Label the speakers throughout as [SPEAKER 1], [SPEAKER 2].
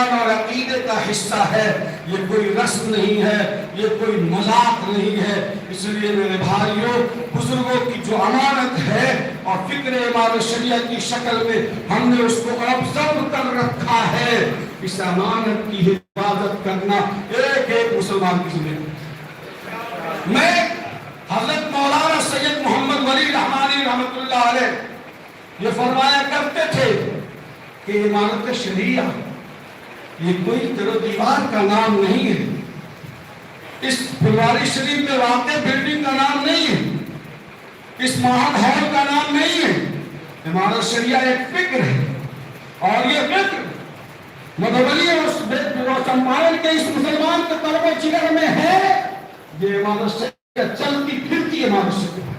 [SPEAKER 1] ایمان اور عقیدے کا حصہ ہے، یہ کوئی رسم نہیں ہے، یہ کوئی مذاق نہیں ہے۔ اس لیے میرے بھائیوں، بزرگوں کی جو امانت ہے اور فکر ایمان شریعہ کی شکل میں ہم نے اس کو آبزرو کر رکھا ہے، اس امانت کی حفاظت کرنا ایک ایک مسلمان کی ذمہ داری۔ میں حضرت مولانا سید محمد ولی رحمانی رحمۃ اللہ علیہ یہ فرمایا کرتے تھے کہ امانت شریعہ یہ کوئی در و دیوار کا نام نہیں ہے، اس پھلواری شریف میں واقع بلڈنگ کا نام نہیں ہے، اس معہد ہال کا نام نہیں ہے۔ امانت شریعہ ایک فکر ہے، اور یہ فکر مدھوبنی اور چمپارن کے اس مسلمان کے قلب و جگر میں ہے۔ یہ امانت شریعہ چلتی پھرتی امانت شریعہ،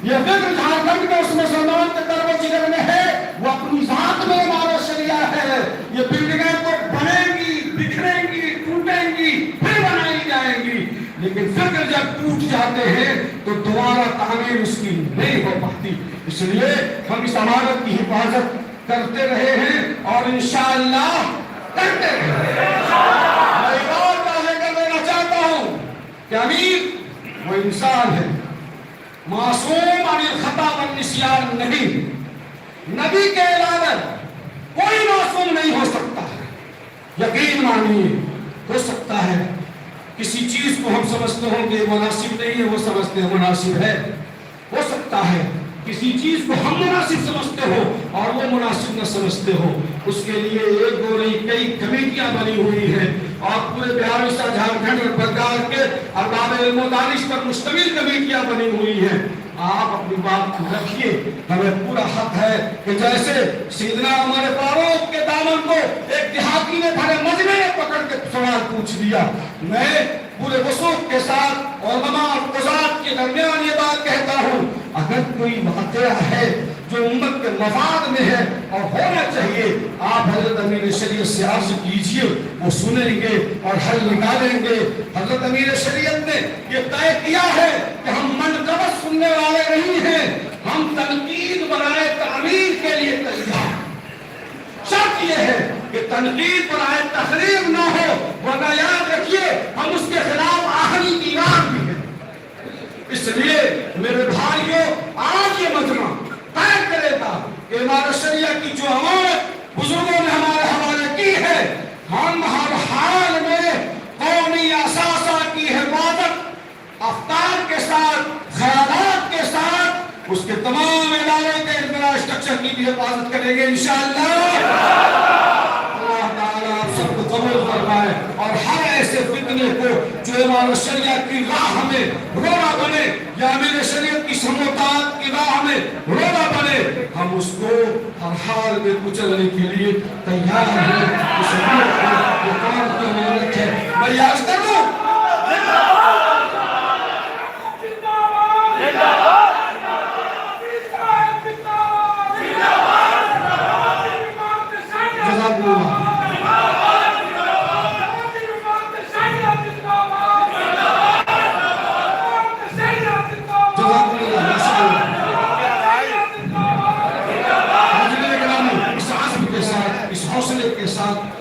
[SPEAKER 1] یہ فکر جھارکھنڈ کے اس مسلمان کے قلب و جگر میں ہے، وہ اپنی ذات میں امانت شریعہ ہے۔ یہ بلڈنگیں تو بنیں گی، بکھریں گی، ٹوٹیں گی، پھر بنائی جائیں گی، لیکن فکر جب ٹوٹ جاتے ہیں تو دوبارہ تعمیر اس کی نہیں ہو پاتی۔ اس لیے ہم اس امانت کی حفاظت کرتے رہے ہیں اور انشاءاللہ کرتے رہے ہیں۔ میں ایک اور واضح کر دینا چاہتا ہوں کہ امیر وہ انسان ہے، معصوم عن الخطا والنسیان نہیں۔ نبی کے علاوہ کوئی معصوم نہیں ہو سکتا ہے۔ یقین مانیے، ہو سکتا ہے کسی چیز کو ہم سمجھتے ہوں کہ مناسب نہیں ہے، وہ سمجھتے ہیں مناسب ہے۔ ہو سکتا ہے کسی چیز کو ہم مناسب سمجھتے ہو اور وہ مناسب نہ سمجھتے ہو۔ اس کے لیے ایک دو نہیں کئی کمیٹیاں بنی ہوئی ہیں، اور پورے بہار اڑیسہ جھارکھنڈ اور بنگال کے ارباب علم و دانش پر مشتمل کمیٹیاں بنی ہوئی ہیں۔ آپ اپنی بات کو رکھیے، ہمیں پورا حق ہے کہ جیسے سیدنا عمر فاروق کے دامن کو ایک دیہاتی نے بھرے مجمع نے پکڑ کے سوال پوچھ لیا، میں پورے وثوق کے ساتھ علماء اور قضات کے درمیان یہ بات کہتا ہوں، اگر کوئی واقعہ ہے جو امت کے مفاد میں ہے اور ہونا چاہیے، آپ حضرت امیر شریعت سے عرض کیجئے، وہ سنیں گے اور حل نکالیں گے۔ حضرت امیر شریعت نے یہ طے کیا ہے کہ ہم منقبت سننے والے نہیں ہیں، ہم تنقید برائے تعمیر کے لیے تیار۔ شرط یہ ہے کہ تنقید برائے تخریب نہ ہو، ورنہ یاد رکھیے ہم اس کے خلاف آخری دیوار بھی ہیں۔ اس لیے میرے بھائیوں، آج یہ مجمع طے کرے گا کہ امانت شریعہ کی جو امانت بزرگوں نے ہمارے حوالے کی ہے، ہم ہر حال میں قومی اثاثہ کی حفاظت افکار کے ساتھ، خیالات کے ساتھ، اس کے تمام ادارے کے انفراسٹرکچر کی بھی حفاظت کریں گے انشاءاللہ۔ اللہ تعالیٰ آپ سب کو قبول فرمائے اور ہر ایسے فتنے کو جو امانت شریعہ کی راہ میں روڑا بنے یا امیر شریعت کی سموتات کی راہ میں روڑا بنے، ہم اس کو ہر حال میں کچلنے کے لیے تیار ہیں۔ اس امید کو یہ کام کی امانت ہے، میں یاد کروں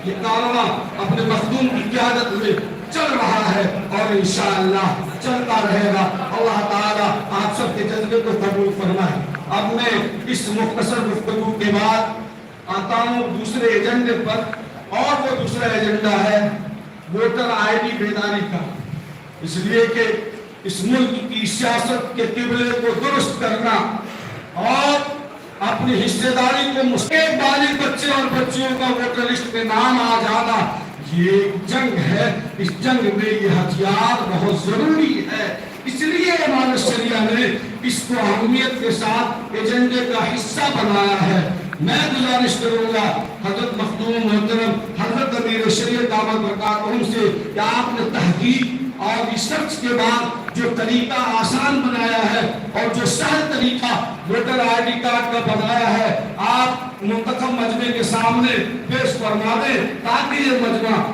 [SPEAKER 1] یہ کارواں اپنے مخدوم کی قیادت میں چل رہا ہے اور انشاءاللہ چلتا رہے گا۔ اللہ تعالیٰ آپ سب کے جذبے کو قبول فرمائے۔ اب میں اس مختصر گفتگو کے بعد آتا ہوں دوسرے ایجنڈے پر، اور وہ دوسرا ایجنڈا ہے ووٹر آئی ڈی بیداری کا، اس لیے کہ اس ملک کی سیاست کے قبلے کو درست کرنا اور اپنی حصے داری کو مستقل بالغ بچے اور بچیوں کا ووٹر لسٹ میں نام آ جانا، یہ ایک جنگ ہے۔ اس جنگ میں یہ ہتھیار بہت ضروری ہے، اس لیے امانت شریعہ نے اس کو اہمیت کے ساتھ ایجنڈے کا حصہ بنایا ہے۔ میں گزارش کروں گا حضرت مخدوم محترم حضرت امیر شریعت دامت برکاتہم سے کہ آپ نے تحقیق اور ریسرچ کے بعد جو طریقہ آسان بنایا ہے اور جو سہل طریقہ ووٹر آئی ڈی کارڈ کا بنایا ہے، آپ منتخب مجمع کے سامنے پیش فرما دیں تاکہ یہ